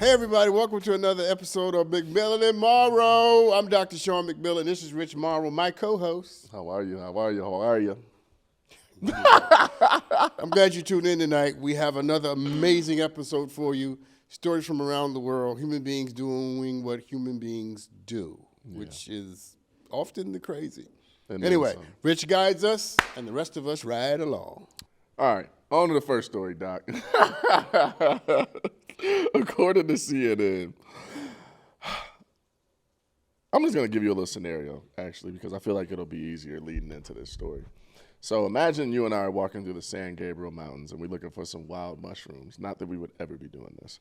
Hey, everybody, welcome to another episode of McMillan and Morrow. I'm Dr. Sean McMillan. This is Rich Morrow, my co-host. How are you? How are you? How are you? I'm glad you tuned in tonight. We have another amazing episode for you. Stories from around the world, human beings doing what human beings do, which is often the crazy. And Anyway, Rich guides us, and the rest of us ride along. All right, on to the first story, Doc. According to CNN, I'm just going to give you a little scenario, actually, because I feel like it'll be easier leading into this story. So imagine you and I are walking through the San Gabriel Mountains, and we're looking for some wild mushrooms. Not that we would ever be doing this.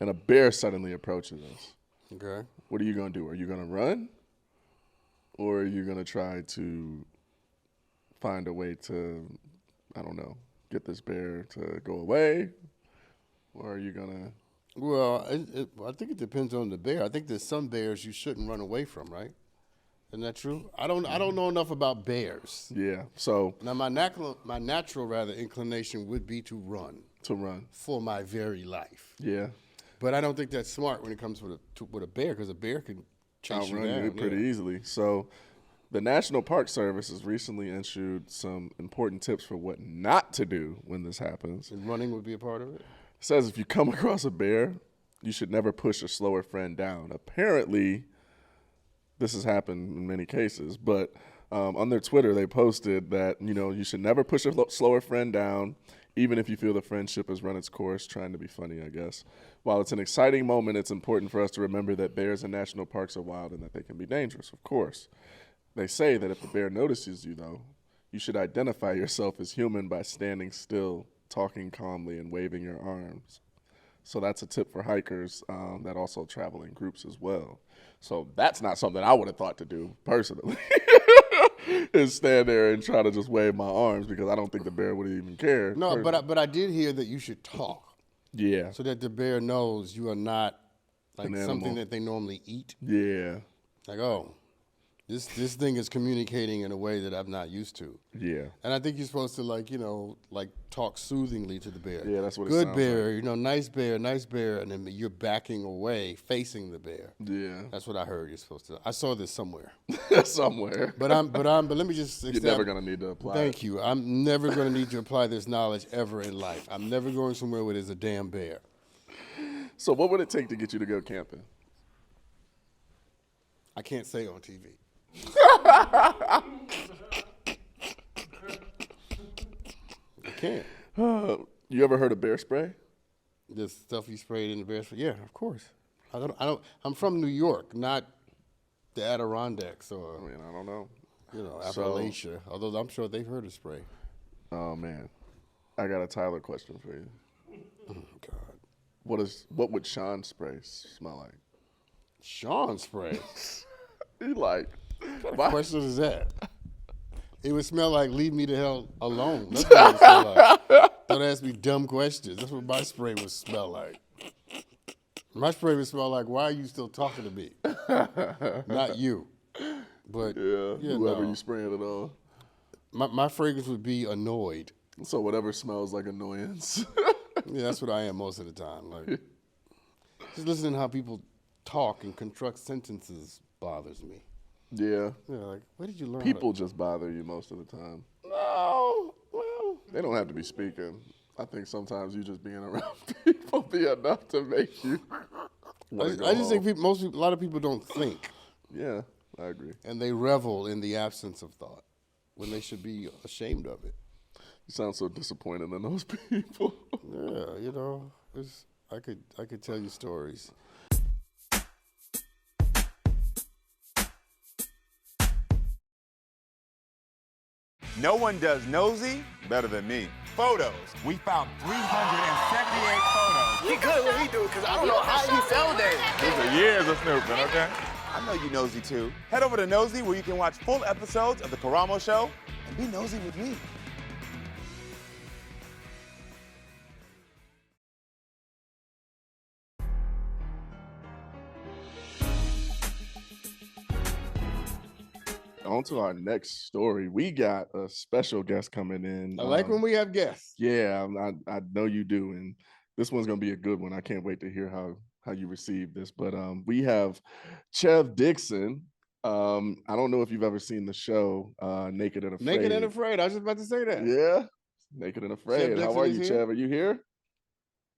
And a bear suddenly approaches us. Okay. What are you going to do? Are you going to run? Or are you going to try to find a way to, I don't know, get this bear to go away? Or are you going to... Well, I think it depends on the bear. I think there's some bears you shouldn't run away from, right? Isn't that true? I don't know enough about bears. Yeah, so... Now, my natural inclination would be to run. To run. For my very life. Yeah. But I don't think that's smart when it comes with a bear, because a bear can chase you down. You pretty easily. So the National Park Service has recently issued some important tips for what not to do when this happens. And running would be a part of it? It says if you come across a bear, you should never push a slower friend down. Apparently, this has happened in many cases, but on their Twitter, they posted that, you should never push a slower friend down, even if you feel the friendship has run its course, trying to be funny, I guess. While it's an exciting moment, it's important for us to remember that bears in national parks are wild and that they can be dangerous, of course. They say that if the bear notices you, though, you should identify yourself as human by standing still, talking calmly, and waving your arms. So that's a tip for hikers that also travel in groups as well. So that's not something I would have thought to do, personally, is stand there and try to just wave my arms, because I don't think the bear would even care. No, but I did hear that you should talk. Yeah. So that the bear knows you are not like An something animal that they normally eat. Yeah. Like, oh, this thing is communicating in a way that I'm not used to. Yeah. And I think you're supposed to talk soothingly to the bear. Yeah, that's what it Good sounds bear, nice bear, and then you're backing away, facing the bear. Yeah. That's what I heard you're supposed to. I saw this somewhere. Somewhere. But let me just. You're never gonna need to apply. Thank you. I'm never gonna need to apply this knowledge ever in life. I'm never going somewhere where there's a damn bear. So what would it take to get you to go camping? I can't say on TV. I can't. You ever heard of bear spray? The stuff you sprayed in the bear spray? Yeah, of course. I'm from New York, not the Adirondacks or I don't know. Appalachia. Although I'm sure they've heard of spray. Oh man, I got a Tyler question for you. Oh God. What would Sean spray smell like? Sean spray. He like. What question is that? It would smell like "Leave me the hell alone." That's what it would smell like. Don't ask me dumb questions. That's what my spray would smell like. My spray would smell like, "Why are you still talking to me?" Not you, but whoever you spraying it on. My fragrance would be annoyed. So whatever smells like annoyance. Yeah, that's what I am most of the time. Like, just listening to how people talk and construct sentences bothers me. Yeah. Yeah, like, where did you learn? People just bother you most of the time. No, well, they don't have to be speaking. I think sometimes you just being around people be enough to make you. I just think a lot of people don't think. Yeah, I agree. And they revel in the absence of thought when they should be ashamed of it. You sound so disappointed in those people. Yeah, I could tell you stories. No one does Nosey better than me. Photos. We found 378 photos. We good what we do, because I don't know how he found that. These are years of snooping, okay? I know you nosy too. Head over to Nosey, where you can watch full episodes of The Karamo Show and be nosy with me. On to our next story. We got a special guest coming in. I like when we have guests. Yeah, I know you do, and this one's gonna be a good one. I can't wait to hear how you received this, but we have Chev Dixon. I don't know if you've ever seen the show Naked and Afraid. Naked and Afraid. I was just about to say that. Yeah, Naked and Afraid. How are you, here? Chev? Are you here?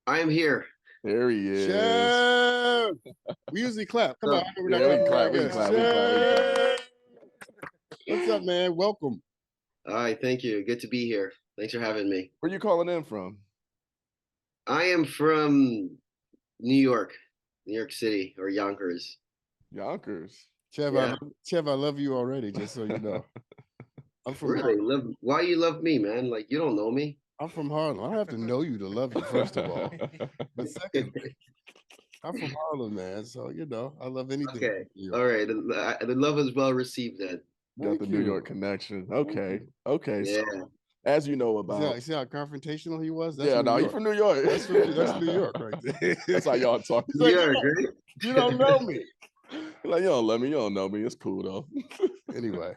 I am here. There he is. Chev! We usually clap. Come on. Yeah, we clap. We clap. What's up, man? Welcome. All right, thank you. Good to be here. Thanks for having me. Where you calling in from? I am from New York City, or Yonkers. Yonkers. Chev, Yeah. I love you already, just so you know. I'm from Really? Why you love me, man? Like, you don't know me. I'm from Harlem. I don't have to know you to love you, first of all. But second, I'm from Harlem, man. So, you know, I love anything. Okay. All right. The love is well received then. Got the New York connection. Okay. Okay. Yeah. So, as you know about. See how confrontational he was? That's he's from New York. That's New York right there. That's how y'all talk. New York, right? You don't know me. Like, you don't love me. You don't know me. It's cool, though. Anyway.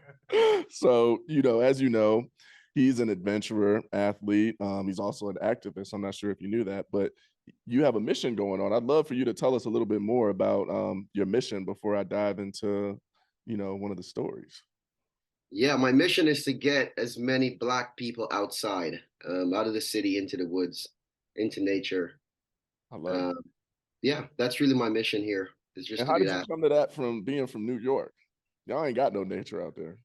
So, you know, as you know, he's an adventurer, athlete. He's also an activist. I'm not sure if you knew that, but you have a mission going on. I'd love for you to tell us a little bit more about your mission before I dive into, you know, one of the stories. Yeah, my mission is to get as many Black people outside, out of the city, into the woods, into nature. I love it. Yeah, that's really my mission here. It's just and how did you come to that from being from New York? Y'all ain't got no nature out there.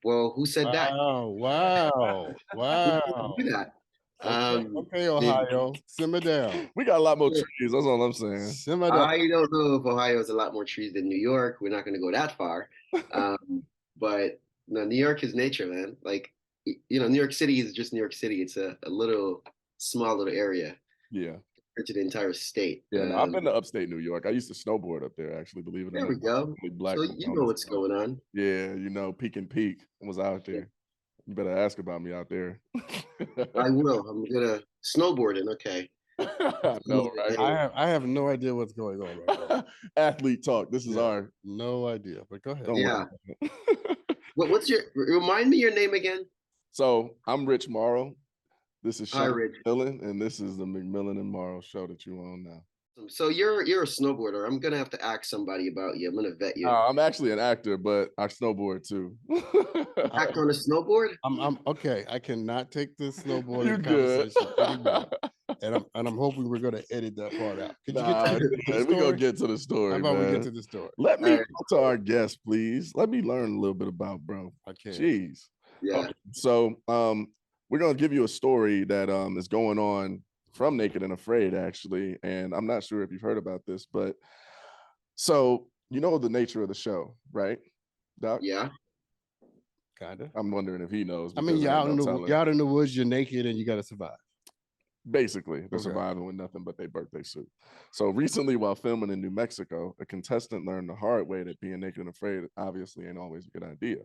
Well, who said that? Wow. Who did that? Okay, Ohio, simmer down. We got a lot more trees. That's all I'm saying. Simmer down. I don't know if Ohio has a lot more trees than New York. We're not going to go that far. But no, New York is nature, man. Like, you know, New York City is just New York City. It's a small little area. Yeah. To the entire state. Yeah, I've been to upstate New York. I used to snowboard up there, actually, believe it or not. There we go. Black so you know what's going on. Yeah, you know, Peak and Peak was out there. You better ask about me out there. I will. I'm gonna snowboarding. Okay. No, right? I have no idea what's going on right now. Athlete talk. This is our no idea. But go ahead. What's your remind me your name again? So I'm Rich Morrow. This is Chev Dixon, and this is the McMillan and Morrow show that you're on now. So you're a snowboarder. I'm gonna have to ask somebody about you. I'm gonna vet you. I'm actually an actor, but I snowboard too. Act on a snowboard? I'm okay. I cannot take this snowboarding You're good. conversation anymore. And I'm hoping we're gonna edit that part out. Could you get to the story? We're gonna get to the story. How about man? we get to the story? Let me go to our guest, please. Let me learn a little bit about bro. Okay. Jeez. Yeah. Okay. So we're going to give you a story that is going on from Naked and Afraid, actually. And I'm not sure if you've heard about this, but so you know the nature of the show, right, Doc? Yeah. Kind of. I'm wondering if he knows. I mean, you're out in the woods, you're naked, and you got to survive. Basically, they're surviving with nothing but their birthday suit. So recently, while filming in New Mexico, a contestant learned the hard way that being naked and afraid obviously ain't always a good idea.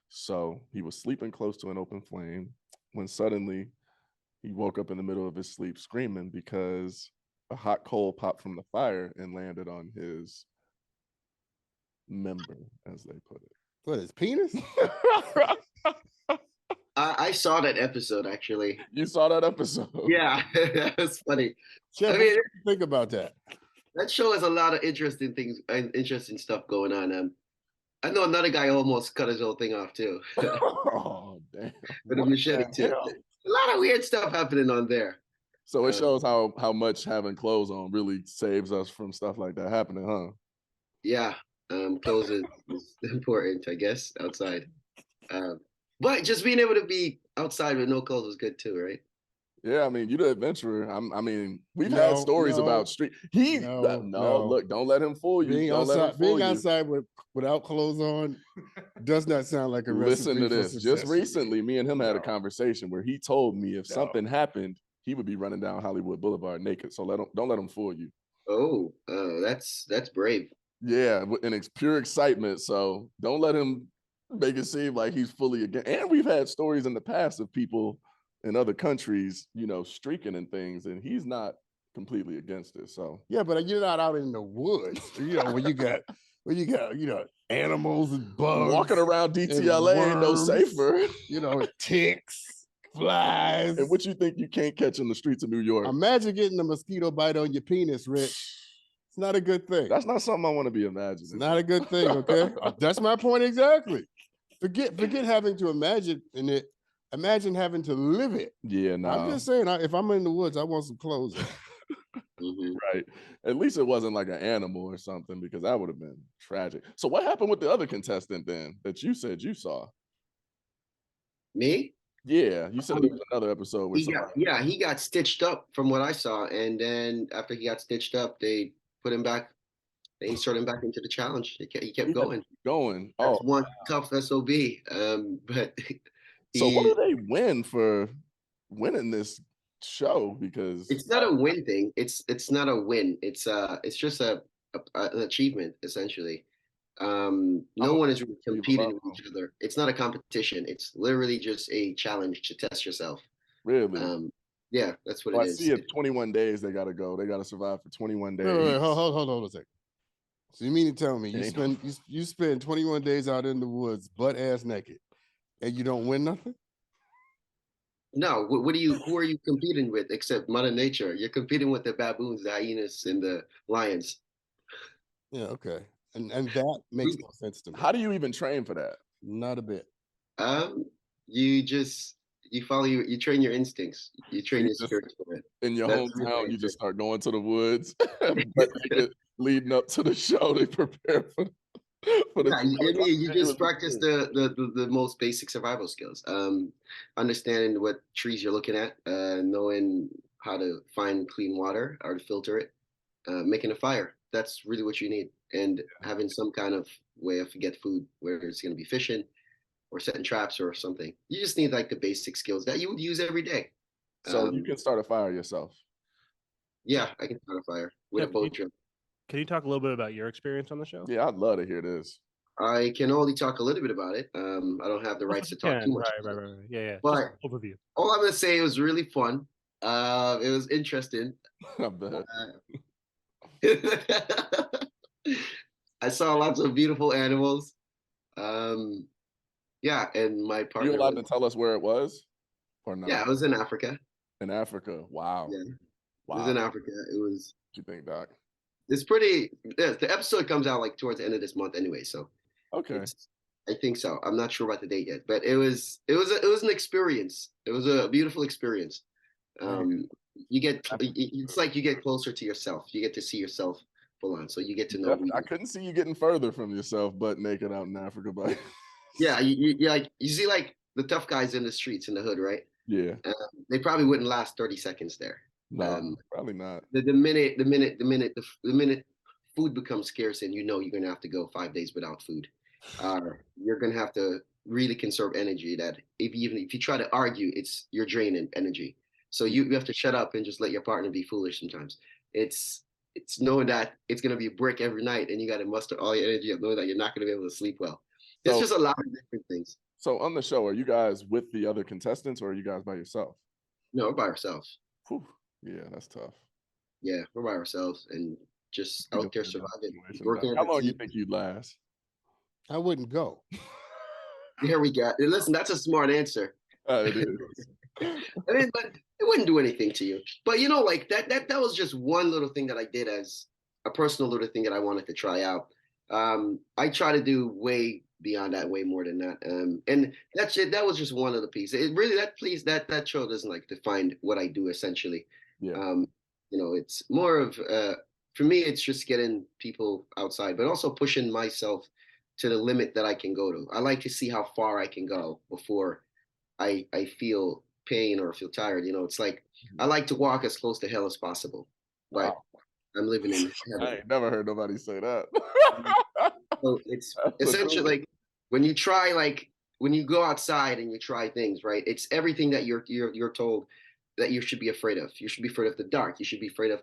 So he was sleeping close to an open flame when suddenly he woke up in the middle of his sleep screaming because a hot coal popped from the fire and landed on his member, as they put it. What, his penis? I saw that episode, actually. You saw that episode? Yeah, that's funny. Chev, I mean, what do you think about that? That show has a lot of interesting things and interesting stuff going on. I know another guy almost cut his whole thing off too. Oh, damn. With a machete too. A lot of weird stuff happening on there. So it shows how much having clothes on really saves us from stuff like that happening, huh? Yeah, clothes is important, I guess, outside. But just being able to be outside with no clothes is good too, right? Yeah, I mean, you're the adventurer. I mean, we've had stories about street. Look, don't let him fool you. Being outside without clothes on does not sound like a recipe. Listen to this. For Just recently, me and him had a conversation where he told me if something happened, he would be running down Hollywood Boulevard naked. So don't let him fool you. Oh, that's brave. Yeah, and it's pure excitement. So don't let him make it seem like he's fully against. And we've had stories in the past of people in other countries, you know, streaking and things, and he's not completely against it. So yeah, but you're not out in the woods, you know, when you got you know, animals and bugs walking around DTLA ain't no safer. You know, ticks, flies. And what you think you can't catch in the streets of New York? Imagine getting a mosquito bite on your penis, Rich. It's not a good thing. That's not something I want to be imagining. It's not a good thing, okay? That's my point exactly. Forget having to imagine in it. Imagine having to live it. Yeah, no. I'm just saying, if I'm in the woods, I want some clothes. Right. At least it wasn't like an animal or something, because that would have been tragic. So what happened with the other contestant then that you said you saw? Me? Yeah, you said there was another episode where he got stitched up from what I saw, and then after he got stitched up, they put him back. They inserted him back into the challenge. He kept going. That's one tough SOB. But so what do they win for winning this show? Because it's not a win thing. It's not a win. It's just an achievement essentially. No one is really competing with each other. It's not a competition. It's literally just a challenge to test yourself. Really? Yeah, that's what it is. I see it 21 days they gotta go. They gotta survive for 21 days. Wait, hold on a second. So you mean to tell me you spend 21 days out in the woods, butt ass naked, and you don't win nothing? No, who are you competing with except Mother Nature? You're competing with the baboons, the hyenas, and the lions. Yeah, okay. And that makes no sense to me. How do you even train for that? Not a bit. You follow you train your instincts. You train your spirit for it. In your hometown, you just start going to the woods, leading up to the show. They prepare for the you just practice the most basic survival skills. Understanding what trees you're looking at, knowing how to find clean water or to filter it, making a fire. That's really what you need, and having some kind of way of get food, whether it's going to be fishing or setting traps or something. You just need like the basic skills that you would use every day. So you can start a fire yourself. Yeah, I can start a fire with a boat drill. Can you talk a little bit about your experience on the show? Yeah, I'd love to hear this. I can only talk a little bit about it. I don't have the rights to talk too much. Right. Yeah. But just overview. All I'm gonna say, it was really fun. It was interesting. I bet. I saw lots of beautiful animals. Yeah, and my partner. You allowed to tell us where it was, or not? Yeah, it was in Africa. In Africa, wow. Yeah, wow. It was in Africa. It was. What you think, Doc? It's pretty. The episode comes out like towards the end of this month, anyway. So. Okay. I think so. I'm not sure about the date yet, but it was an experience. It was a beautiful experience. It's like you get closer to yourself. You get to see yourself full on. So you get to know. I couldn't see you getting further from yourself, butt naked out in Africa, but yeah, you see like the tough guys in the streets in the hood, right? Yeah. They probably wouldn't last 30 seconds there. No, probably not. The minute food becomes scarce and you're gonna have to go 5 days without food. You're gonna have to really conserve energy. That even if you try to argue, you're draining energy. So you have to shut up and just let your partner be foolish sometimes. It's knowing that it's gonna be a brick every night, and you got to muster all your energy up, knowing that you're not gonna be able to sleep well. It's just a lot of different things. So on the show, are you guys with the other contestants, or are you guys by yourself? No, we're by ourselves. Whew. Yeah, that's tough. Yeah, we're by ourselves and just out there surviving. How long do you think you'd last? I wouldn't go. Here we go. Listen, that's a smart answer. It is. I mean, but it wouldn't do anything to you. But like that was just one little thing that I did as a personal little thing that I wanted to try out. I try to do way beyond that, way more than that. And that's it. That was just one of the pieces. It really that show doesn't like define what I do essentially. Yeah. It's more of for me, it's just getting people outside, but also pushing myself to the limit that I can go to. I like to see how far I can go before I feel pain or feel tired. It's like I like to walk as close to hell as possible, but I'm living in heaven. I ain't never heard nobody say that. So it's essentially like when you try, like when you go outside and you try things, right? It's everything that you're told that you should be afraid of. You should be afraid of the dark. You should be afraid of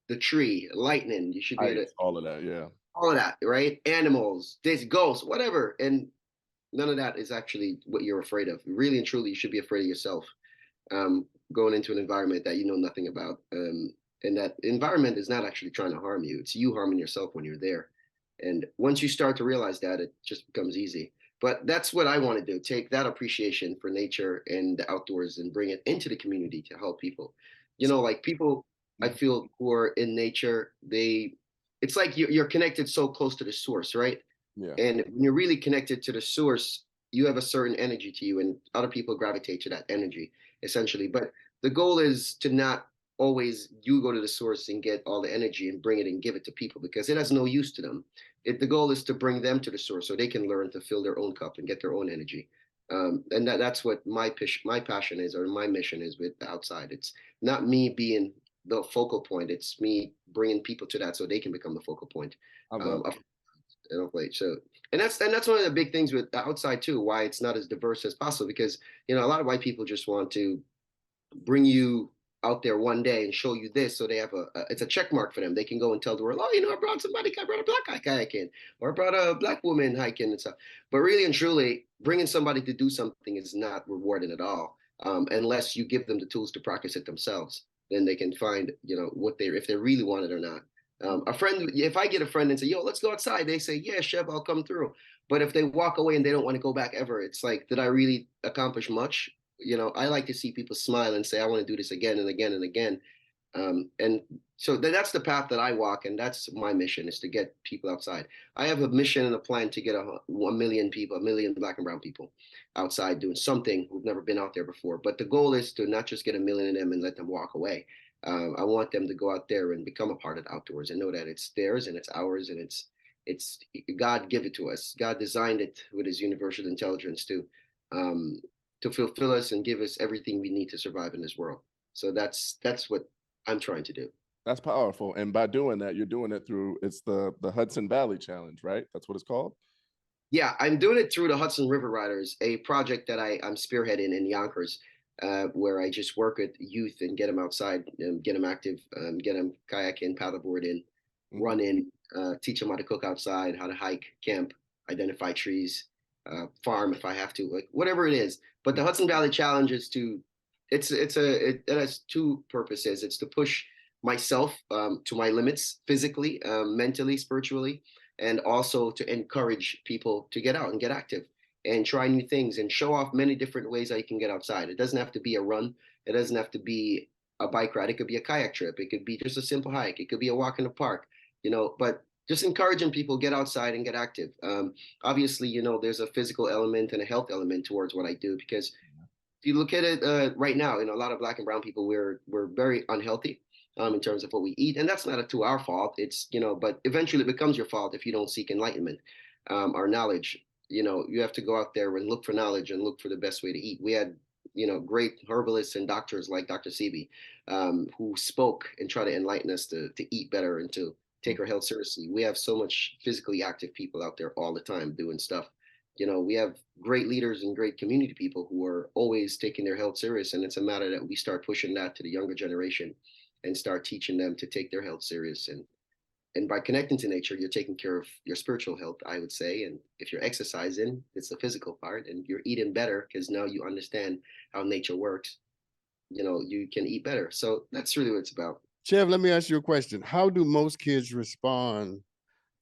the tree, lightning. You should be all of that, yeah. All of that, right? Animals, this ghosts, whatever. And none of that is actually what you're afraid of. Really and truly, you should be afraid of yourself. Going into an environment that you know nothing about. And that environment is not actually trying to harm you. It's you harming yourself when you're there. And once you start to realize that, it just becomes easy. But that's what I want to do. Take that appreciation for nature and the outdoors and bring it into the community to help people. Like people, I feel, who are in nature, they it's like you're connected so close to the source, right? Yeah. And when you're really connected to the source, you have a certain energy to you, and other people gravitate to that energy, essentially. But the goal is to not always you go to the source and get all the energy and bring it and give it to people because it has no use to them. The goal is to bring them to the source so they can learn to fill their own cup and get their own energy. And that's what my passion is, or my mission is with the outside. It's not me being the focal point. It's me bringing people to that so they can become the focal point. I love Of so and that's one of the big things with the outside too, why it's not as diverse as possible, because a lot of white people just want to bring you out there one day and show you this, so they have it's a check mark for them. They can go and tell the world, oh, I brought a black guy hiking, or I brought a black woman hiking and stuff. But really and truly, bringing somebody to do something is not rewarding at all, unless you give them the tools to practice it themselves. Then they can find what they, if they really want it or not. A friend, if I get a friend and say, yo, let's go outside, they say, yeah, Chev, I'll come through. But if they walk away and they don't want to go back ever, it's like, did I really accomplish much? I like to see people smile and say, I want to do this again and again and again. And so that's the path that I walk, and that's my mission, is to get people outside. I have a mission and a plan to get a million people, a million black and brown people outside doing something who've never been out there before. But the goal is to not just get a million of them and let them walk away. I want them to go out there and become a part of the outdoors and know that it's theirs and it's ours, and it's God give it to us. God designed it with his universal intelligence to fulfill us and give us everything we need to survive in this world. So that's what I'm trying to do. That's powerful. And by doing that, you're doing it through, it's the Hudson Valley Challenge, right? That's what it's called? Yeah, I'm doing it through the Hudson River Riders, a project that I'm spearheading in Yonkers, where I just work with youth and get them outside, get them active, get them kayaking, paddleboarding, running, teach them how to cook outside, how to hike, camp, identify trees, farm if I have to, like whatever it is. But the Hudson Valley Challenge is it has two purposes. It's to push myself to my limits physically, mentally, spiritually, and also to encourage people to get out and get active and try new things and show off many different ways that you can get outside. It doesn't have to be a run. It doesn't have to be a bike ride. It could be a kayak trip. It could be just a simple hike. It could be a walk in the park, but just encouraging people get outside and get active. Obviously, there's a physical element and a health element towards what I do, because if you look at it right now, a lot of black and brown people, we're very unhealthy in terms of what we eat, and that's not to our fault. It's but eventually it becomes your fault if you don't seek enlightenment or knowledge. You have to go out there and look for knowledge and look for the best way to eat. We had great herbalists and doctors like Dr. Sebi, who spoke and try to enlighten us to eat better and to take our health seriously. We have so much physically active people out there all the time doing stuff. We have great leaders and great community people who are always taking their health serious, and it's a matter that we start pushing that to the younger generation and start teaching them to take their health serious. And by connecting to nature, you're taking care of your spiritual health, I would say. And if you're exercising, it's the physical part, and you're eating better because now you understand how nature works. You can eat better. So that's really what it's about. Chev, let me ask you a question. How do most kids respond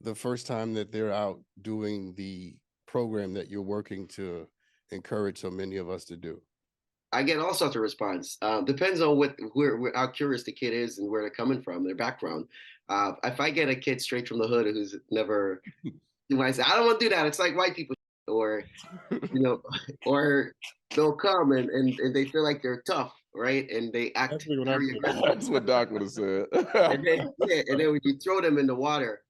the first time that they're out doing the program that you're working to encourage so many of us to do? I get all sorts of response. Depends on how curious the kid is and where they're coming from, their background. If I get a kid straight from the hood who's never, when I say, I don't want to do that, it's like white people, or, or they'll come and they feel like they're tough, right? And they act very aggressive. That's what Doc would have said. and then when you throw them in the water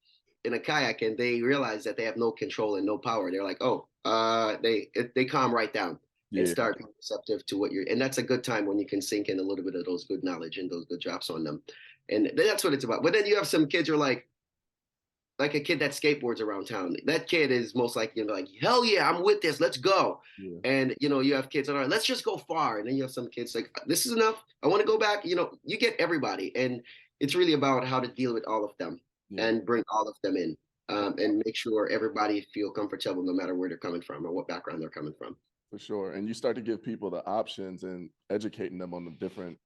in a kayak and they realize that they have no control and no power, they're like, they calm right down. And start being receptive to what and that's a good time when you can sink in a little bit of those good knowledge and those good drops on them. And that's what it's about. But then you have some kids who are like a kid that skateboards around town. That kid is most likely like, hell yeah, I'm with this, let's go. Yeah. And you have kids that are like, let's just go far. And then you have some kids like, this is enough, I want to go back. You get everybody. And it's really about how to deal with all of them and bring all of them in, and make sure everybody feel comfortable no matter where they're coming from or what background they're coming from. For sure. And you start to give people the options and educating them on the different,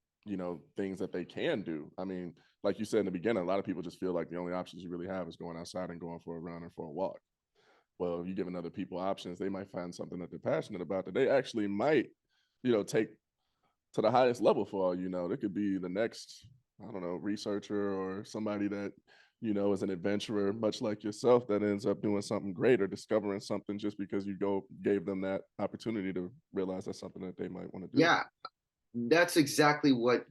things that they can do. I mean, like you said in the beginning, a lot of people just feel like the only options you really have is going outside and going for a run or for a walk. Well, if you're giving other people options, they might find something that they're passionate about that they actually might, take to the highest level for all you know. They could be the next, I don't know, researcher or somebody that, you know, as an adventurer, much like yourself, that ends up doing something great or discovering something just because you gave them that opportunity to realize that's something that they might want to do. Yeah, that's exactly what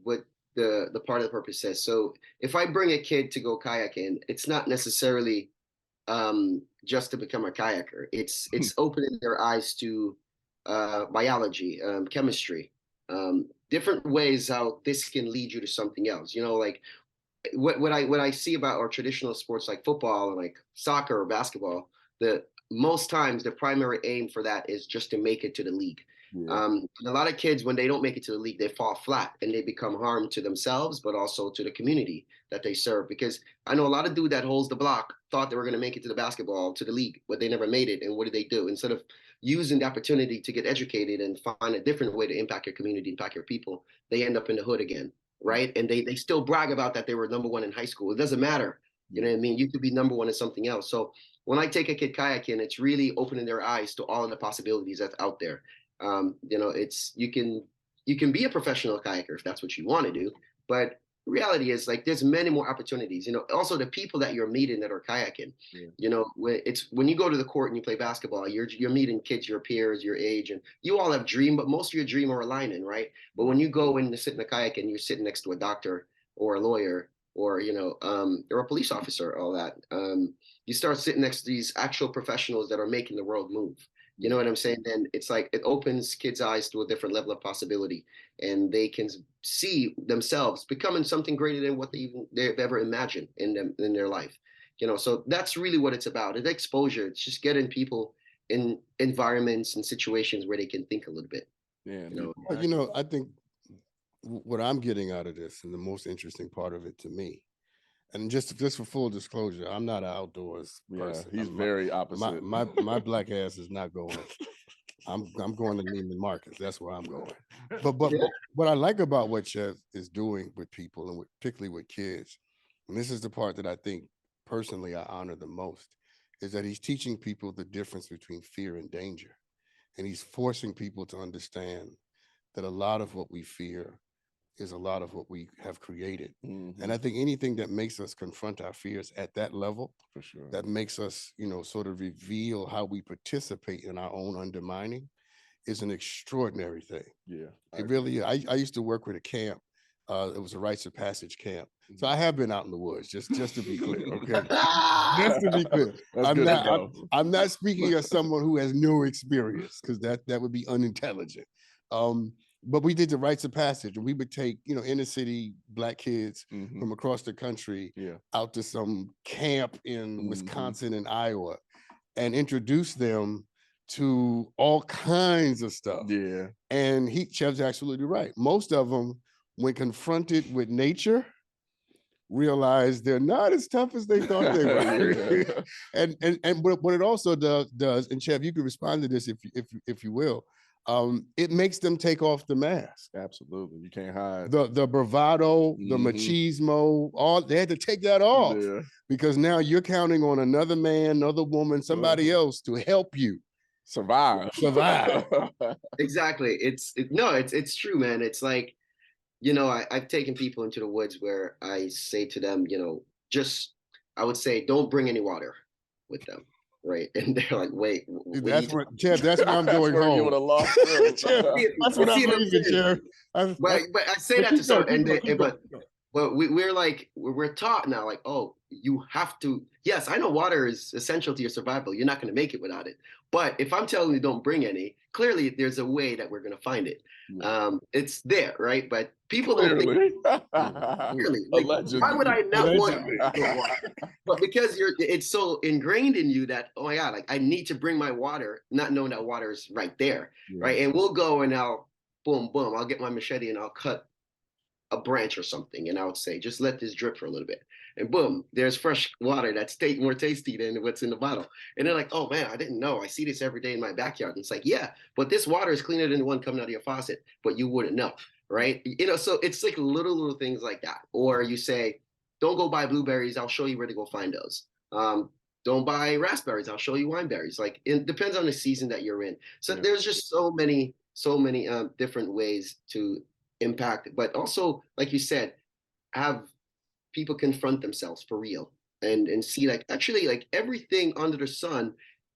the part of the purpose says. So if I bring a kid to go kayaking, it's not necessarily just to become a kayaker. It's opening their eyes to biology, chemistry, different ways how this can lead you to something else. You know, like what I see about our traditional sports like football and like soccer or basketball, the most times the primary aim for that is just to make it to the league. Yeah. And a lot of kids, when they don't make it to the league, they fall flat and they become harm to themselves, but also to the community that they serve. Because I know a lot of dudes that holds the block thought they were going to make it to the basketball, to the league, but they never made it. And what did they do? Instead of using the opportunity to get educated and find a different way to impact your community, impact your people, they end up in the hood again, right? And they still brag about that they were number one in high school. It doesn't matter. You know what I mean? You could be number one in something else. So when I take a kid kayaking, it's really opening their eyes to all of the possibilities that's out there. You know, it's you can be a professional kayaker if that's what you want to do, but reality is like there's many more opportunities. You know, also the people that you're meeting that are kayaking. Yeah. You know, when you go to the court and you play basketball, you're meeting kids your peers, your age, and you all have dream, but most of your dream are aligning, right? But when you go and sit in a kayak and you're sitting next to a doctor or a lawyer or or a police officer, all that, you start sitting next to these actual professionals that are making the world move. You know what I'm saying? Then it's like it opens kids' eyes to a different level of possibility, and they can see themselves becoming something greater than what they've ever imagined in their life. You know, so that's really what it's about. It's exposure. It's just getting people in environments and situations where they can think a little bit. Yeah. Well, you know, I think what I'm getting out of this, and the most interesting part of it to me, and just for full disclosure, I'm not an outdoors person. He's very opposite. My black ass is not going. I'm going to Neiman Marcus. That's where I'm going. But what I like about what Chev is doing with people, and particularly with kids, and this is the part that I think personally I honor the most, is that he's teaching people the difference between fear and danger, and he's forcing people to understand that a lot of what we fear is a lot of what we have created. Mm-hmm. And I think anything that makes us confront our fears at that level, for sure, that makes us, sort of reveal how we participate in our own undermining, is an extraordinary thing. Yeah. It really, I used to work with a camp. It was a rites of passage camp. So I have been out in the woods, just to be clear, okay? Just to be clear. I'm not speaking as someone who has no experience, because that would be unintelligent. But we did the rites of passage, and we would take, inner city Black kids from across the country out to some camp in Wisconsin and Iowa and introduce them to all kinds of stuff. Yeah. And Chev's absolutely right. Most of them, when confronted with nature, realize they're not as tough as they thought they were. and what it also does, and Chev, you can respond to this if you will. It makes them take off the mask. Absolutely. You can't hide. The bravado, the machismo, they had to take that off because now you're counting on another man, another woman, somebody else to help you survive. Exactly. It's true, man. It's like, I've taken people into the woods where I say to them, I would say, don't bring any water with them. Right. And they're like, wait. That's where I'm going home. You would have lost that's what I'm thinking, Chev. But I say that to some, but we're taught now, like, oh, you have to. Yes, I know water is essential to your survival. You're not going to make it without it. But if I'm telling you don't bring any, clearly there's a way that we're going to find it. It's there, right? But people don't think. Clearly, why would I not want water? But because it's so ingrained in you that, oh my God, like I need to bring my water, not knowing that water is right there, right? And we'll go and I'll boom, I'll get my machete and I'll cut a branch or something, and I would say, just let this drip for a little bit. And boom, there's fresh water that's more tasty than what's in the bottle. And they're like, oh man, I didn't know. I see this every day in my backyard. And it's like, yeah, but this water is cleaner than the one coming out of your faucet, but you wouldn't know, right? So it's like little things like that. Or you say, don't go buy blueberries. I'll show you where to go find those. Don't buy raspberries. I'll show you wineberries. Like, it depends on the season that you're in. So there's just so many different ways to impact, but also, like you said, have people confront themselves for real. and see like actually like everything under the sun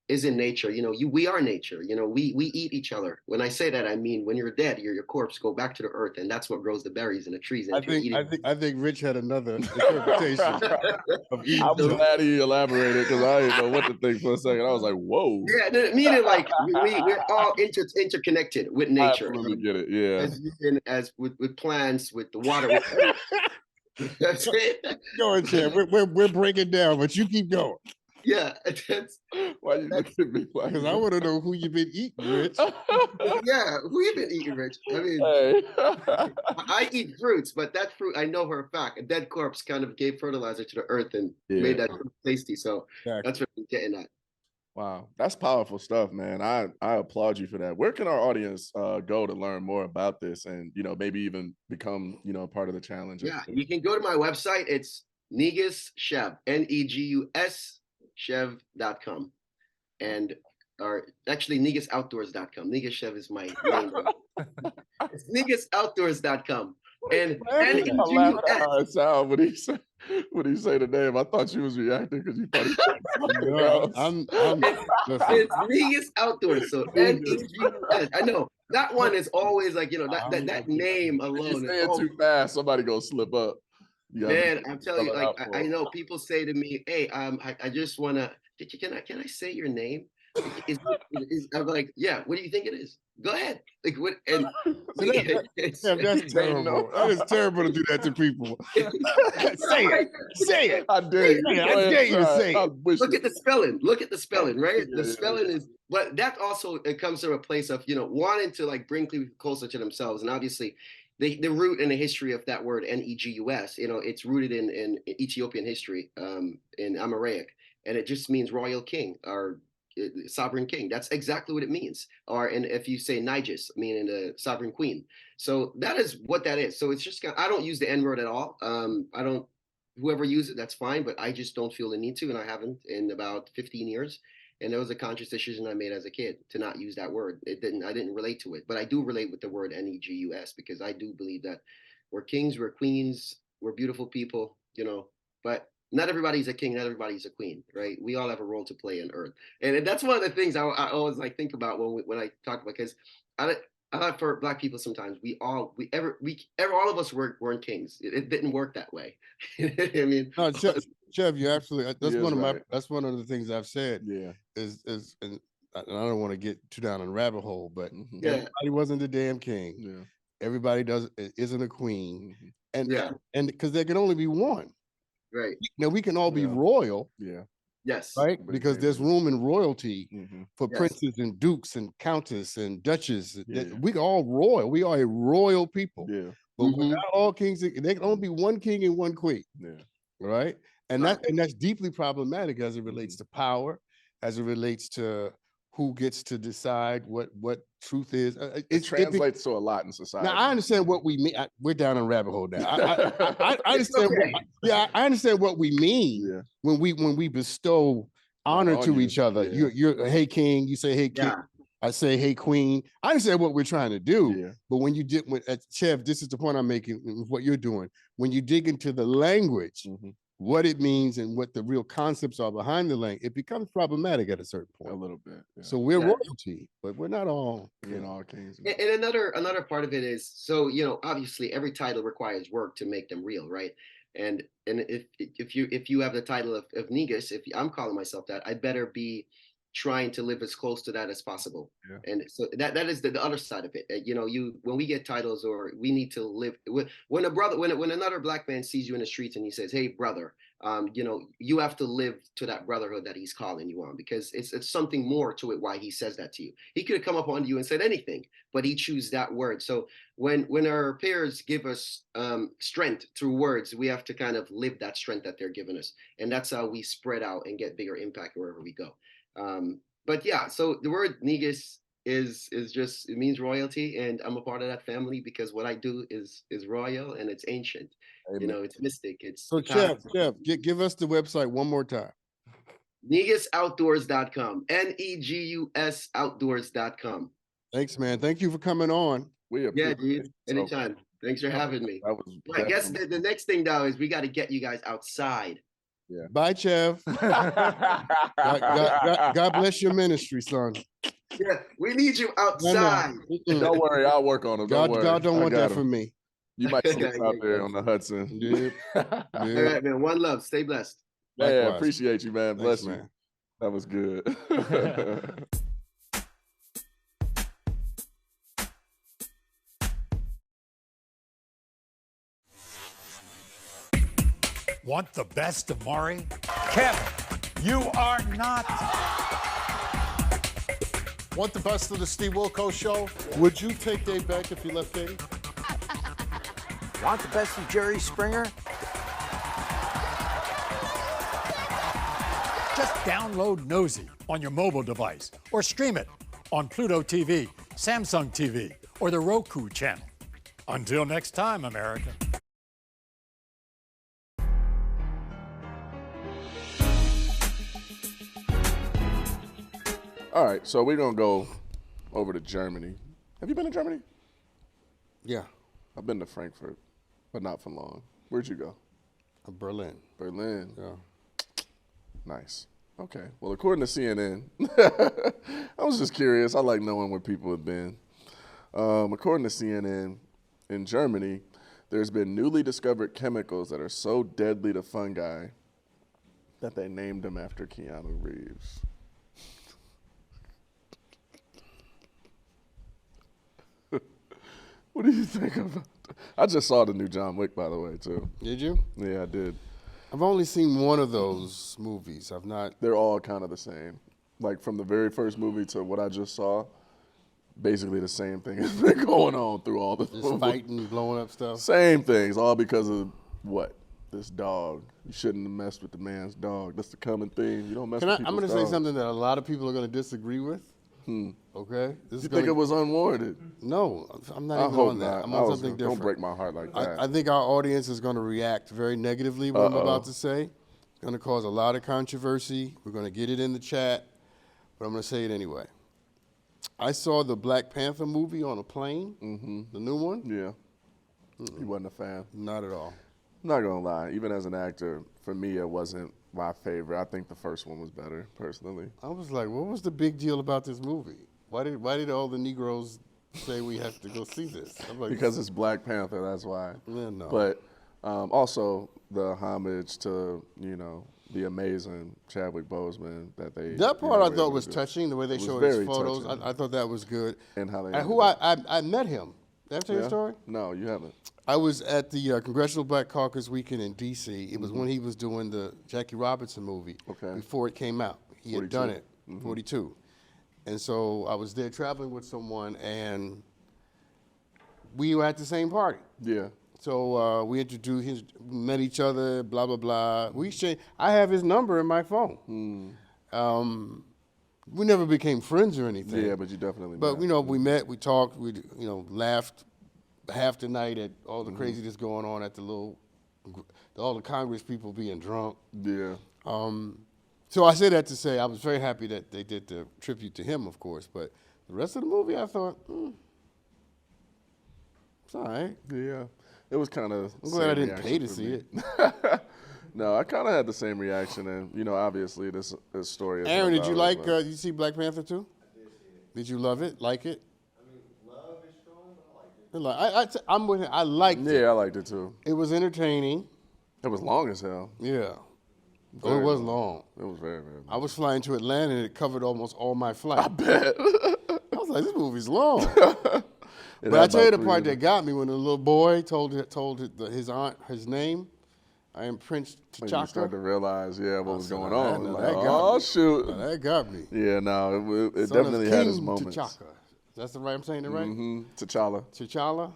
is in nature. We are nature. We eat each other. When I say that, I mean when you're dead, your corpse go back to the earth, and that's what grows the berries and the trees. And I think Rich had another interpretation of eating. I'm glad he elaborated because I didn't know what to think for a second. I was like, whoa. Yeah, meaning like we're all interconnected with nature. I absolutely get it. Yeah. As with plants, with the water. With that's it. Go ahead, Chev. We're breaking down, but you keep going. Yeah, Why you looking at me like because I want to know who you've been eating, Rich. yeah, who you been eating, Rich? I mean, Hey. I eat fruits, but that fruit I know for a fact, a dead corpse kind of gave fertilizer to the earth and made that fruit tasty. So that's what I'm getting at. Wow, that's powerful stuff, man. I applaud you for that. Where can our audience go to learn more about this and maybe even become part of the challenge? Yeah, you can go to my website. It's Negus Chev, Negus Chev.com, and actually NegusOutdoors.com. Negus Chev is my name. It's NegusOutdoors.com. And Negus sound when he say the name. I thought you was reacting because you thought it's Negus Outdoors. So Negus. I know that one is always like that name alone. You say it too fast, somebody gonna slip up. Man, I'm telling you, like I know people say to me, "Hey, I just wanna. Can I say your name?" I'm like, "Yeah. What do you think it is? Go ahead." Like what? And that's terrible. That is terrible to do that to people. Say it. I dare you. I dare you to say it. Look at the spelling. Look at the spelling, right? The spelling is, but that also it comes from a place of wanting to like bring people closer to themselves, and obviously. The root and the history of that word Negus, it's rooted in Ethiopian history, in Amharic, and it just means royal king or sovereign king. That's exactly what it means. And if you say Nigus, meaning the sovereign queen, so that is what that is. So it's just I don't use the N word at all. I don't. Whoever uses it, that's fine, but I just don't feel the need to, and I haven't in about 15 years. And that was a conscious decision I made as a kid to not use that word. I didn't relate to it, but I do relate with the word Negus because I do believe that we're kings, we're queens, we're beautiful people, but not everybody's a king, not everybody's a queen, right? We all have a role to play in earth. And that's one of the things I always like think about when I talk about, because I thought for Black people sometimes all of us weren't kings. It didn't work that way. I mean, no, Chev, you absolutely. That's one of the things I've said. Yeah, is and I don't want to get too down in a rabbit hole, but everybody wasn't the damn king. Yeah, everybody isn't a queen, and because there can only be one. Right. Now we can all be royal. Yeah. Yes. Right? Because there's room in royalty for princes and dukes and countess and duchess. We are all royal. We are a royal people. Yeah. But we're not all kings. There can only be one king and one queen. Yeah. Right? And that's deeply problematic as it relates to power, as it relates to who gets to decide what truth is. It translates to a lot in society. Now I understand what we mean. We're down a rabbit hole now. I understand. I understand what we mean when we bestow honor to each other. You're hey king. You say hey king. I say hey queen. I understand what we're trying to do. But when you did, Chev, this is the point I'm making with what you're doing. When you dig into the language. What it means and what the real concepts are behind the language, it becomes problematic at a certain point. A little bit. Yeah. So we're royalty, but we're not all kings. And another part of it is, so obviously every title requires work to make them real, right? And if you have the title of Negus, if I'm calling myself that, I better be trying to live as close to that as possible. And so that is the other side of it. When we get titles, or we need to live when another Black man sees you in the streets and he says, hey brother, you have to live to that brotherhood that he's calling you on, because it's something more to it why he says that to you. He could have come up on you and said anything, but he chose that word. So when our peers give us strength through words, we have to kind of live that strength that they're giving us, and that's how we spread out and get bigger impact wherever we go. But yeah, so the word Negus is just, it means royalty, and I'm a part of that family because what I do is royal and it's ancient. Amen. It's mystic. So Chev, give us the website one more time. NegusOutdoors.com. Negus Outdoors.com. Thanks, man. Thank you for coming on. Dude. Anytime. Thanks for having me. I guess the next thing though is we got to get you guys outside. Yeah. Bye, Chev. God bless your ministry, son. Yeah, we need you No, outside. Don't worry, I'll work on him. Don't worry. God don't I want got that him. for me. You might see him Yeah, out there yeah. on the Hudson. Yep. All Yep. right, man. One love. Stay blessed. Yeah, Likewise. appreciate you, man. Thanks, Bless you. man. That was good. Want the best of Maury? Kevin, you are not. Want the best of the Steve Wilkos show? Would you take Dave back if he left Katie? Want the best of Jerry Springer? Just download Nosey on your mobile device or stream it on Pluto TV, Samsung TV, or the Roku channel. Until next time, America. All right, so we're gonna go over to Germany. Have you been to Germany? Yeah, I've been to Frankfurt, but not for long. Where'd you go? Berlin. Berlin. Yeah. Nice. Okay. Well, according to CNN, I was just curious. I like knowing where people have been. According to CNN, in Germany, there's been newly discovered chemicals that are so deadly to fungi that they named them after Keanu Reeves. What do you think about that? I just saw the new John Wick, by the way, too. Did you? Yeah, I did. I've only seen one of those movies. I've not. They're all kind of the same. Like from the very first movie to what I just saw, basically the same thing has been going on through all the Just fighting, blowing up stuff. Same things, all because of what? This dog. You shouldn't have messed with the man's dog. That's the common theme. You don't mess with people's I'm going to dogs. say something that a lot of people are going to disagree with. Okay? This You think it was unwarranted? No, I'm not I even hope on that. not. I'm I on was something gonna- different. Don't break my heart like that. I think our audience is going to react very negatively what I'm about to say. It's going to cause a lot of controversy. We're going to get it in the chat, but I'm going to say it anyway. I saw the Black Panther movie on a plane, the new one. Yeah. You wasn't a fan. Not at all. I'm not gonna lie. Even as an actor, for me, it wasn't my favorite. I think the first one was better, personally. I was like, what was the big deal about this movie? Why did all the Negroes say we have to go see this? I'm like, Because it's Black Panther, that's why. Yeah, no. But also the homage to, the amazing Chadwick Boseman that they. that part I were thought able was to do. touching, the way they It was showed his very photos. touching. I thought that was good. And how they And who I met him. Did I tell you the story? No, you haven't. I was at the Congressional Black Caucus weekend in D.C. It was when he was doing the Jackie Robinson movie before it came out. He had 42. done it, 42. And so I was there traveling with someone, and we were at the same party. Yeah. So we met each other, blah, blah, blah. We exchanged. I have his number in my phone. We never became friends or anything. Yeah, but you definitely. But, met. we met, we talked, we, laughed half the night at all the craziness going on at all the Congress people being drunk. Yeah. So I say that to say I was very happy that they did the tribute to him, of course. But the rest of the movie, I thought, it's all right. Yeah. It was kind of. I'm glad I didn't pay to see it. No, I kind of had the same reaction, and obviously this story. Is Aaron, did you like? but- Did you see Black Panther too? I did see it. Did you love it? Like it? I mean, love is strong, but I liked it. I'm with him. I liked it. Yeah, I liked it too. It was entertaining. It was long as hell. Yeah. Very it was long. long. It was very, very long. I was flying to Atlanta and it covered almost all my flight. I bet. I was like, this movie's long. It But I had tell you the about part 3 that got me when the little boy told his aunt his name. I am Prince when you start to T'Chaka. realize, what was said, going "Now on. that Like, got oh me." shoot. Now, that got me. Yeah, no, it Son of definitely had its King moments. T'Chaka. That's the right. I'm saying it right. T'Challa. T'Challa.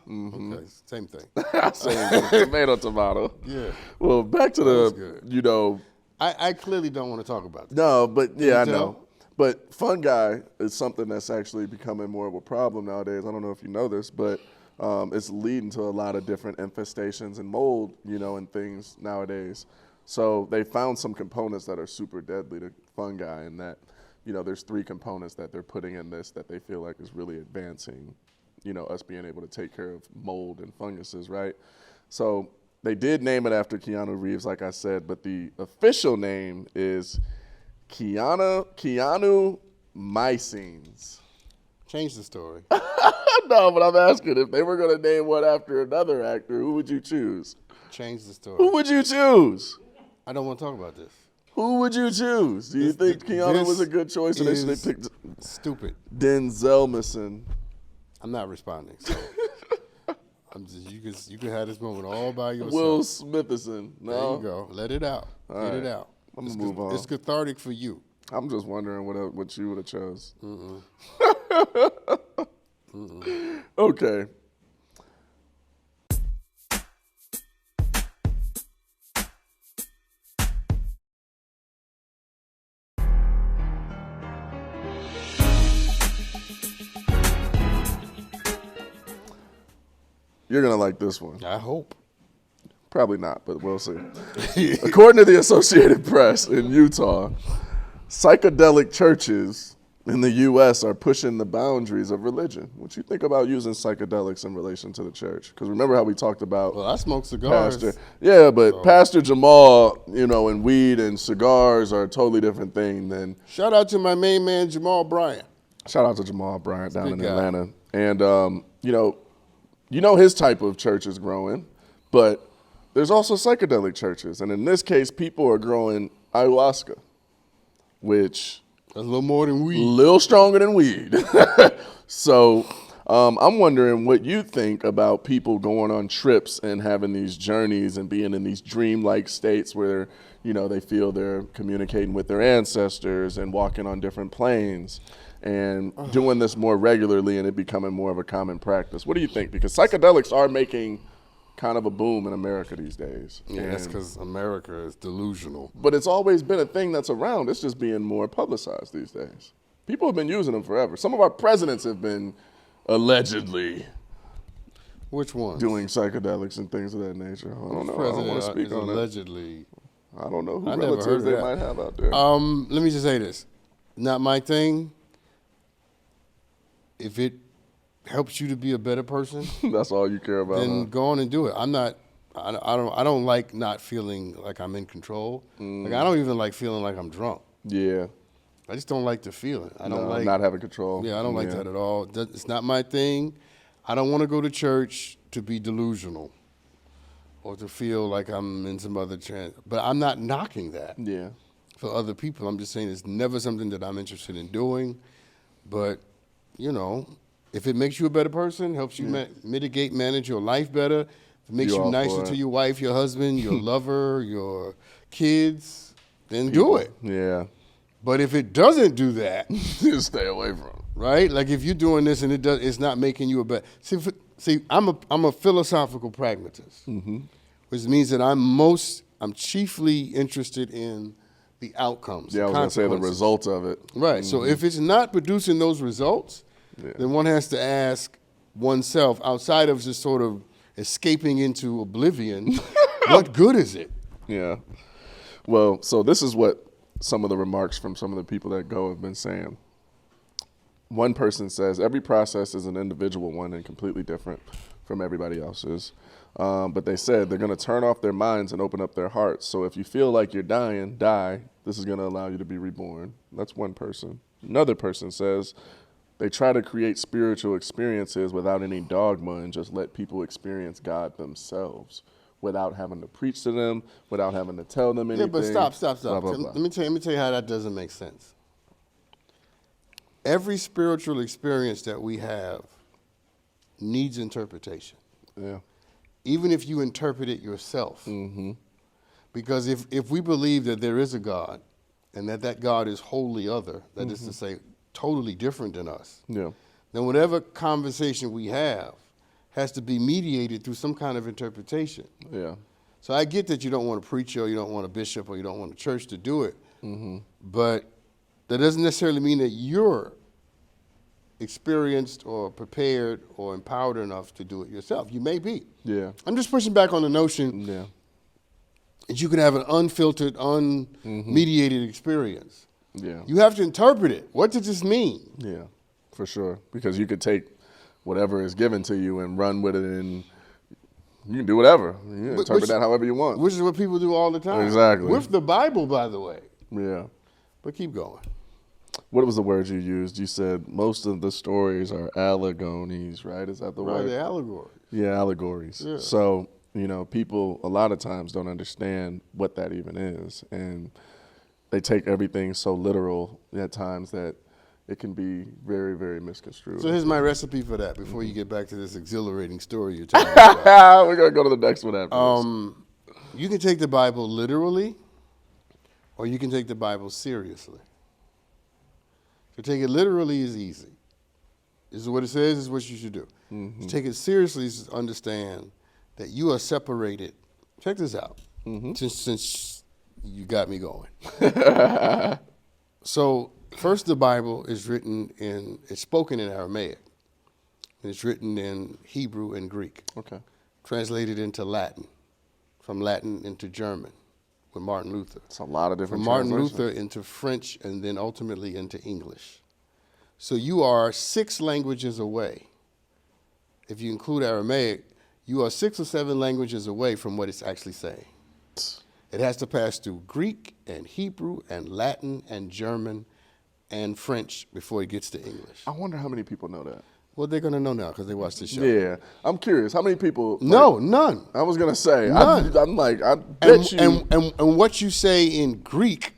Okay, same thing. Same tomato, tomato. Yeah. Well, back to was the, good. I clearly don't want to talk about this. No, but yeah, I you know. tell? But fungi is something that's actually becoming more of a problem nowadays. I don't know if you know this, but it's leading to a lot of different infestations and mold, and things nowadays. So they found some components that are super deadly to fungi, and that, there's 3 components that they're putting in this that they feel like is really advancing, us being able to take care of mold and funguses, right? So They did name it after Keanu Reeves, like I said, but the official name is Keanu Mycines. Change the story. No, but I'm asking, if they were going to name one after another actor, who would you choose? Change the story. Who would you choose? I don't want to talk about this. Who would you choose? Do you think Keanu was a good choice, or they picked stupid Denzel Mason? I'm not responding. So I'm just, you can have this moment all by yourself. Will Smithison. No. There you go. Let it out. Get it out. I'm gonna move on. It's cathartic for you. I'm just wondering what you would have chose. Okay. You're going to like this one. I hope. Probably not, but we'll see. According to the Associated Press, in Utah, psychedelic churches in the U.S. are pushing the boundaries of religion. What you think about using psychedelics in relation to the church? Because remember how we talked about Well, I smoke cigars. Pastor Jamal, and weed and cigars are a totally different thing than. Shout out to my main man, Jamal Bryant. Shout out to Jamal Bryant down in good guy. Atlanta. And, his type of church is growing, but there's also psychedelic churches. And in this case, people are growing ayahuasca, which That's a little more than a weed. little stronger than weed. So I'm wondering what you think about people going on trips and having these journeys and being in these dreamlike states where, they feel they're communicating with their ancestors and walking on different planes and doing this more regularly and it becoming more of a common practice. What do you think? Because psychedelics are making kind of a boom in America these days. Yeah, that's because America is delusional. But it's always been a thing that's around. It's just being more publicized these days. People have been using them forever. Some of our presidents have been allegedly Which one? doing psychedelics and things of that nature. I don't know. I don't President want to speak is on that. allegedly. I don't know who I never heard relatives of they that. might have out there. Let me just say this. Not my thing. If it helps you to be a better person, That's all you care about. then Huh? go on and do it. I don't like not feeling like I'm in control. Like I don't even like feeling like I'm drunk. Yeah. I just don't like the feeling. I don't No, like not having control. Yeah, I don't like that at all. It's not my thing. I don't want to go to church to be delusional or to feel like I'm in some other trance. But I'm not knocking that Yeah. for other people. I'm just saying it's never something that I'm interested in doing. But, if it makes you a better person, helps you mitigate, manage your life better, if it makes You're you all nicer for to it. your wife, your husband, your lover, your kids, then do it. Yeah. But if it doesn't do that, Just stay away from it. right? Like if you're doing this and it's not making you a better. See, I'm a philosophical pragmatist, which means that I'm chiefly interested in the outcomes. Yeah, I the was going to say the consequences. result of it. Right. So if it's not producing those results, then one has to ask oneself, outside of just sort of escaping into oblivion, what good is it? Yeah. Well, so this is what some of the remarks from some of the people that go have been saying. One person says, every process is an individual one and completely different from everybody else's. But they said they're going to turn off their minds and open up their hearts. So if you feel like you're dying, die. This is going to allow you to be reborn. That's one person. Another person says they try to create spiritual experiences without any dogma and just let people experience God themselves without having to preach to them, without having to tell them anything. Yeah, but stop. Blah, blah, blah. Let me tell you how that doesn't make sense. Every spiritual experience that we have needs interpretation. Yeah. Even if you interpret it yourself. Because if we believe that there is a God and that God is wholly other, that is to say, totally different than us, Yeah. then whatever conversation we have has to be mediated through some kind of interpretation. Yeah. So I get that you don't want a preacher or you don't want a bishop or you don't want a church to do it, but that doesn't necessarily mean that you're experienced or prepared or empowered enough to do it yourself. You may be. Yeah. I'm just pushing back on the notion Yeah. that you can have an unfiltered, unmediated experience. Yeah. You have to interpret it. What does this mean? Yeah, for sure. Because you could take whatever is given to you and run with it and You can do whatever. You can Which- interpret that however you want. Which is what people do all the time. Exactly. With the Bible, by the way. Yeah. But keep going. What was the word you used? You said most of the stories are allegories, right? Is that the Right, word? the allegory. Yeah, allegories. Yeah. So, people a lot of times don't understand what that even is. And they take everything so literal at times that it can be very, very misconstrued. So here's my recipe for that before you get back to this exhilarating story you're telling about. We're going to go to the next one after this. You can take the Bible literally or you can take the Bible seriously. To take it literally is easy. This is what it says, this is what you should do. To take it seriously is to understand that you are separated. Check this out, since you got me going. So first, the Bible is it's spoken in Aramaic. It's written in Hebrew and Greek. Okay. Translated into Latin, from Latin into German with Martin Luther. It's a lot of different From Martin translations. Luther into French and then ultimately into English. So you are 6 languages away. If you include Aramaic, you are 6 or 7 languages away from what it's actually saying. It has to pass through Greek and Hebrew and Latin and German and French before it gets to English. I wonder how many people know that. Well, they're going to know now because they watch the show. Yeah. I'm curious. How many people? No, none. I was going to say. None. I'm like, I bet you. And what you say in Greek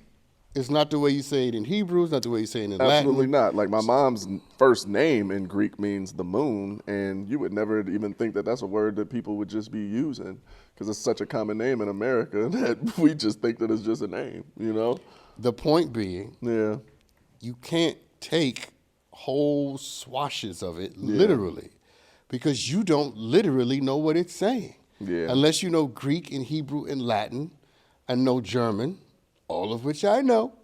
is not the way you say it in Hebrew. It's not the way you say it in Absolutely Latin. not. Like my mom's first name in Greek means the moon, and you would never even think that that's a word that people would just be using because it's such a common name in America that we just think that it's just a name, The point being, Yeah. you can't take whole swashes of it literally because you don't literally know what it's saying. Yeah. Unless you know Greek and Hebrew and Latin and know German, all of which I know,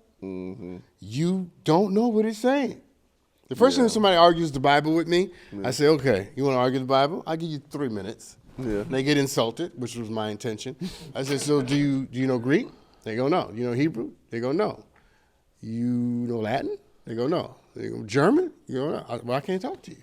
you don't know what it's saying. The first time somebody argues the Bible with me, I say, okay, you want to argue the Bible? I'll give you 3 minutes. Yeah. They get insulted, which was my intention. I said, so do you know Greek? They go, no. You know Hebrew? They go, no. You know Latin? They go, no. They go, German? You go, no. Well, I can't talk to you.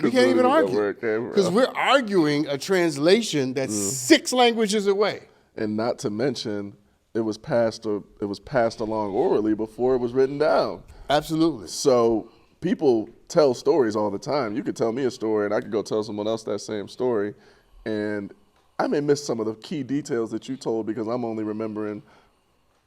We can't even argue. Because we're arguing a translation that's 6 languages away. And not to mention, it was passed along orally before it was written down. Absolutely. So people tell stories all the time. You could tell me a story, and I could go tell someone else that same story, and I may miss some of the key details that you told because I'm only remembering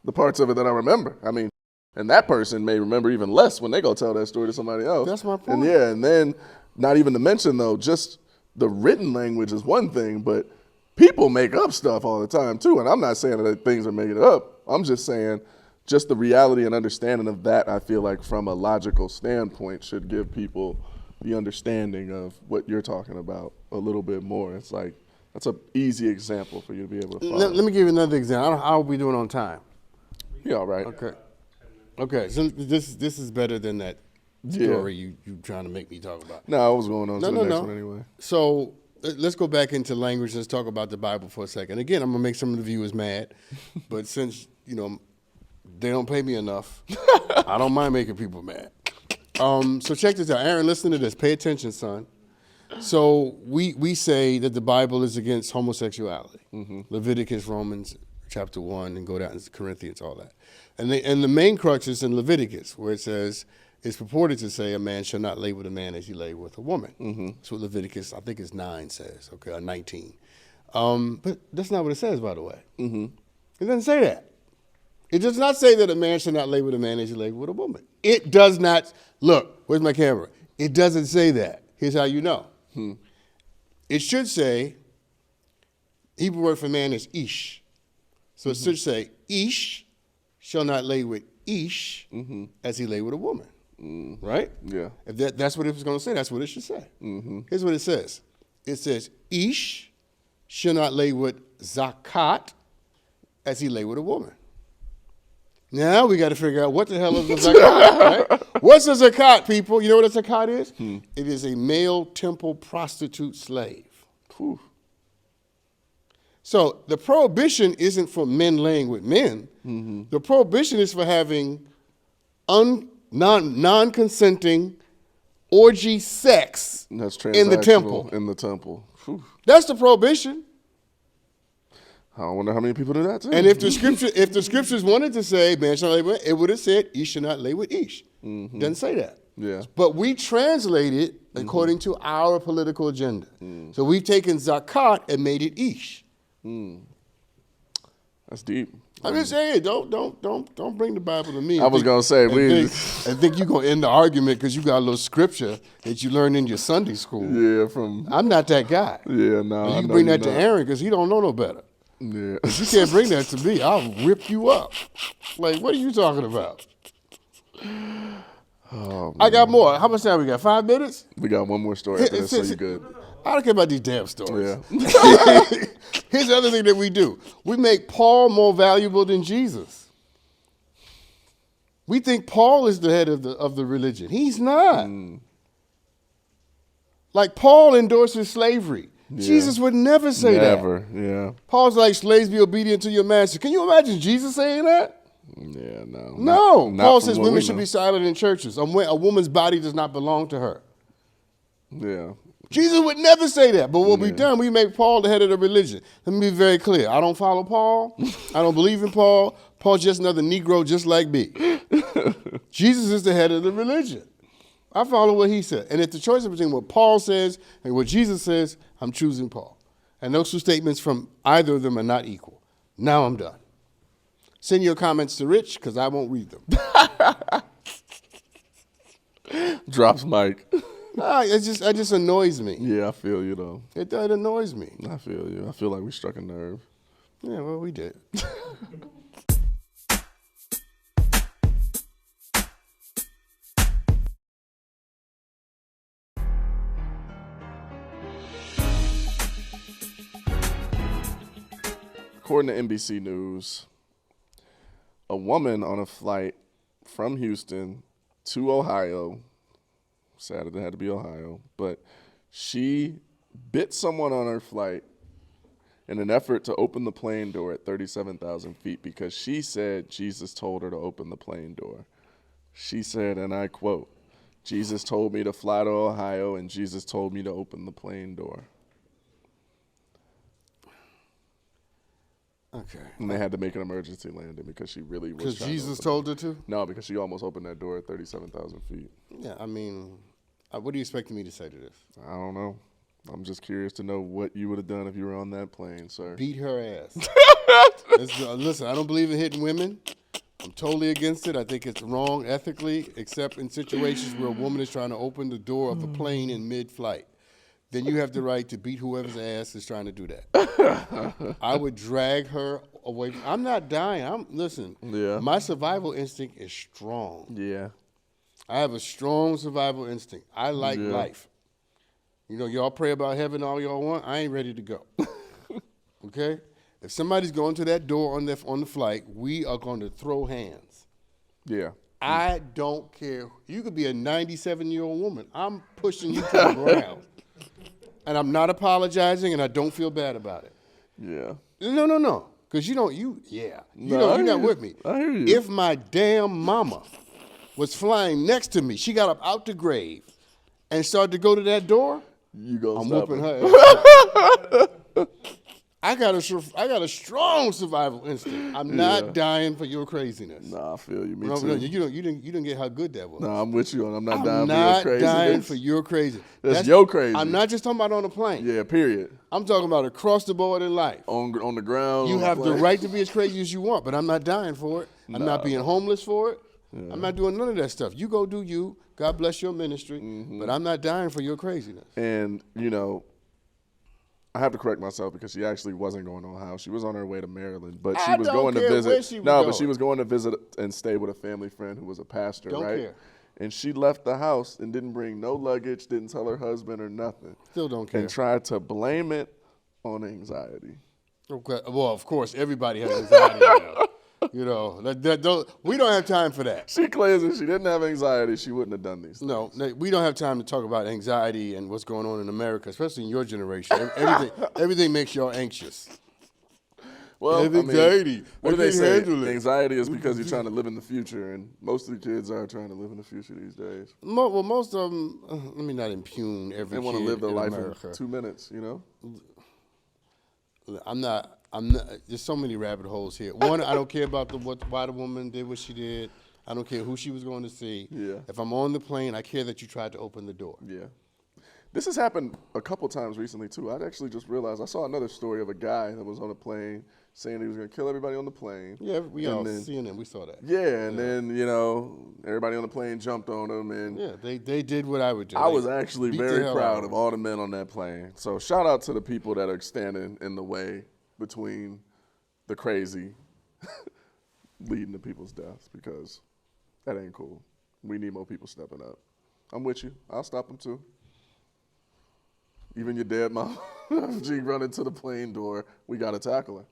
the parts of it that I remember. I mean, and that person may remember even less when they go tell that story to somebody else. That's my point. And then not even to mention though, just the written language is one thing, but people make up stuff all the time too. And I'm not saying that things are making it up. I'm just saying just the reality and understanding of that, I feel like from a logical standpoint should give people the understanding of what you're talking about a little bit more. It's like, that's an easy example for you to be able to follow. Let me give you another example. How are we doing on time? Yeah, all right. Okay, so this is better than that story you trying to make me talk about. No, I was going on to the next one anyway. So let's go back into language. Let's talk about the Bible for a second. Again, I'm going to make some of the viewers mad, but since, they don't pay me enough, I don't mind making people mad. So check this out. Aaron, listen to this. Pay attention, son. So we say that the Bible is against homosexuality. Leviticus, Romans chapter 1, and go down to Corinthians, all that. And the main crux is in Leviticus, where it says, it's purported to say a man shall not lay with a man as he lay with a woman. That's what Leviticus, I think it's 9 says, or 19. But that's not what it says, by the way. It doesn't say that. It does not say that a man shall not lay with a man as he lay with a woman. It does not. Look, where's my camera? It doesn't say that. Here's how you know. It should say, Hebrew word for man is ish. So it should say, ish shall not lay with ish as he lay with a woman. Right? Yeah. If that's what it was going to say, that's what it should say. Here's what it says. It says, ish shall not lay with zakat as he lay with a woman. Now we got to figure out what the hell is a zakat, right? What's a zakat, people? You know what a zakat is? It is a male temple prostitute slave. Whew. So the prohibition isn't for men laying with men. The prohibition is for having non-consenting orgy sex That's in the temple. In the temple. Whew. That's the prohibition. I wonder how many people do that too. And if the scriptures wanted to say man shall not lay with, it would have said ish shall not lay with ish. Doesn't say that. Yeah. But we translate it according to our political agenda. So we've taken zakat and made it ish. That's deep. I'm just saying, don't bring the Bible to me. I was gonna say I think you're gonna end the argument because you got a little scripture that you learned in your Sunday school. Yeah, I'm not that guy. Yeah, no. You can bring that to Aaron because he don't know no better. Yeah. You can't bring that to me. I'll rip you up. Like, what are you talking about? Oh, I got more. How much time we got? 5 minutes? We got one more story after this, so you good. I don't care about these damn stories. Yeah. Here's the other thing that we do. We make Paul more valuable than Jesus. We think Paul is the head of the religion. He's not. Like Paul endorses slavery. Yeah. Jesus would never say that. Never, yeah. Paul's like, slaves be obedient to your master. Can you imagine Jesus saying that? Yeah, no. No. Not Paul from says what women we should know. be silent in churches. A woman's body does not belong to her. Yeah. Jesus would never say that. But what we've done, we make Paul the head of the religion. Let me be very clear. I don't follow Paul. I don't believe in Paul. Paul's just another Negro just like me. Jesus is the head of the religion. I follow what he said. And if the choice is between what Paul says and what Jesus says, I'm choosing Paul. And those two statements from either of them are not equal. Now I'm done. Send your comments to Rich because I won't read them. Drops mic. It just annoys me. Yeah, I feel you though. It annoys me. I feel you. I feel like we struck a nerve. Yeah, well, we did. According to NBC News, a woman on a flight from Houston to Ohio, sad it had to be Ohio, but she bit someone on her flight in an effort to open the plane door at 37,000 feet because she said Jesus told her to open the plane door. She said, and I quote, "Jesus told me to fly to Ohio and Jesus told me to open the plane door." Okay. And they had to make an emergency landing because she really was. Because Jesus told her to? No, because she almost opened that door at 37,000 feet. Yeah, I mean, what are you expecting me to say to this? I don't know. I'm just curious to know what you would have done if you were on that plane, sir. Beat her ass. Listen, I don't believe in hitting women. I'm totally against it. I think it's wrong ethically, except in situations where a woman is trying to open the door of a plane in mid-flight. Then you have the right to beat whoever's ass is trying to do that. I would drag her away. I'm not dying. Listen, Yeah. my survival instinct is strong. Yeah. I have a strong survival instinct. I like life. You know, y'all pray about heaven all y'all want. I ain't ready to go. Okay? If somebody's going to that door on the flight, we are going to throw hands. Yeah. I don't care. You could be a 97-year-old woman. I'm pushing you to the ground. And I'm not apologizing, and I don't feel bad about it. Yeah. No. Because you're not with me. I hear you. If my damn mama was flying next to me, she got up out the grave and started to go to that door, You go. I'm stop whooping her. her ass. I got a strong survival instinct. I'm not dying for your craziness. Nah, I feel you. Me No, too. you didn't get how good that was. Nah, I'm with you, and I'm not I'm dying not for your dying craziness. for your crazy. That's your crazy. I'm not just talking about on a plane. Yeah, period. I'm talking about across the board in life. On the ground. You on have the plane. right to be as crazy as you want, but I'm not dying for it. I'm not being homeless for it. I'm not doing none of that stuff. You go do you. God bless your ministry. But I'm not dying for your craziness. And, you know, I have to correct myself because she actually wasn't going to Ohio. She was on her way to Maryland, but she I was don't going to care visit. where she was But going. she was going to visit and stay with a family friend who was a pastor, Don't right? care. And she left the house and didn't bring no luggage, didn't tell her husband or nothing. Still don't care. And tried to blame it on anxiety. Okay. Well, of course, everybody has anxiety now. You know, we don't have time for that. She claims if she didn't have anxiety, she wouldn't have done these things. No, we don't have time to talk about anxiety and what's going on in America, especially in your generation. Everything makes y'all anxious. Well, They have anxiety. What do I they can't say? handle it. Anxiety is because you're trying to live in the future, and most of the kids are trying to live in the future these days. Well, most of them. Let me not impugn every They want to kid live their in life America. in 2 minutes, you know? I'm not. There's so many rabbit holes here. One, I don't care about why the woman did what she did. I don't care who she was going to see. Yeah. If I'm on the plane, I care that you tried to open the door. Yeah. This has happened a couple times recently, too. I actually just realized I saw another story of a guy that was on a plane saying he was going to kill everybody on the plane. Yeah, we And all then- CNN. We saw that. Yeah, and then, you know, everybody on the plane jumped on him. And Yeah, they did what I would do. I They was actually beat the very hell proud out of all the men on that plane. So shout out to the people that are standing in the way between the crazy leading to people's deaths, because that ain't cool. We need more people stepping up. I'm with you. I'll stop them too. Even your dead mom, if she run into the plane door, we got to tackle her.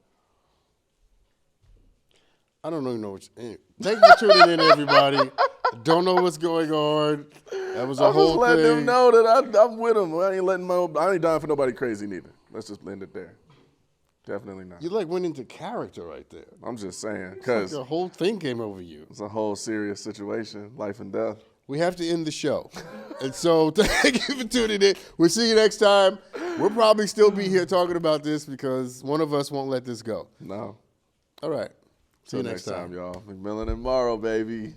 I don't even know what. Thank you for tuning in, everybody. Don't know what's going on. That was a I'm whole just letting thing. them know that I'm with them. I ain't dying for nobody crazy neither. Let's just end it there. Definitely not. You like went into character right there. I'm just saying, Like because the whole thing came over you. it's a whole serious situation, life and death. We have to end the show. And so thank you for tuning in. We'll see you next time. We'll probably still be here talking about this because one of us won't let this go. No. All right. See you Till next time. y'all. McMillan and Morrow, baby.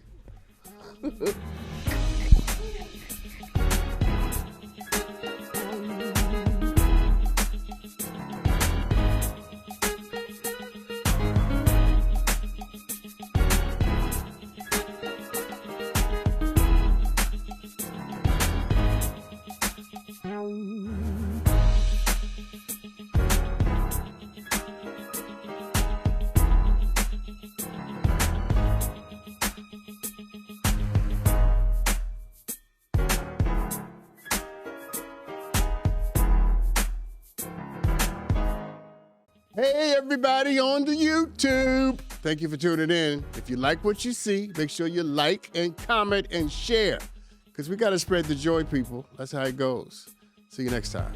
Hey, everybody on the YouTube. Thank you for tuning in. If you like what you see, make sure you like and comment and share because we got to spread the joy, people. That's how it goes. See you next time.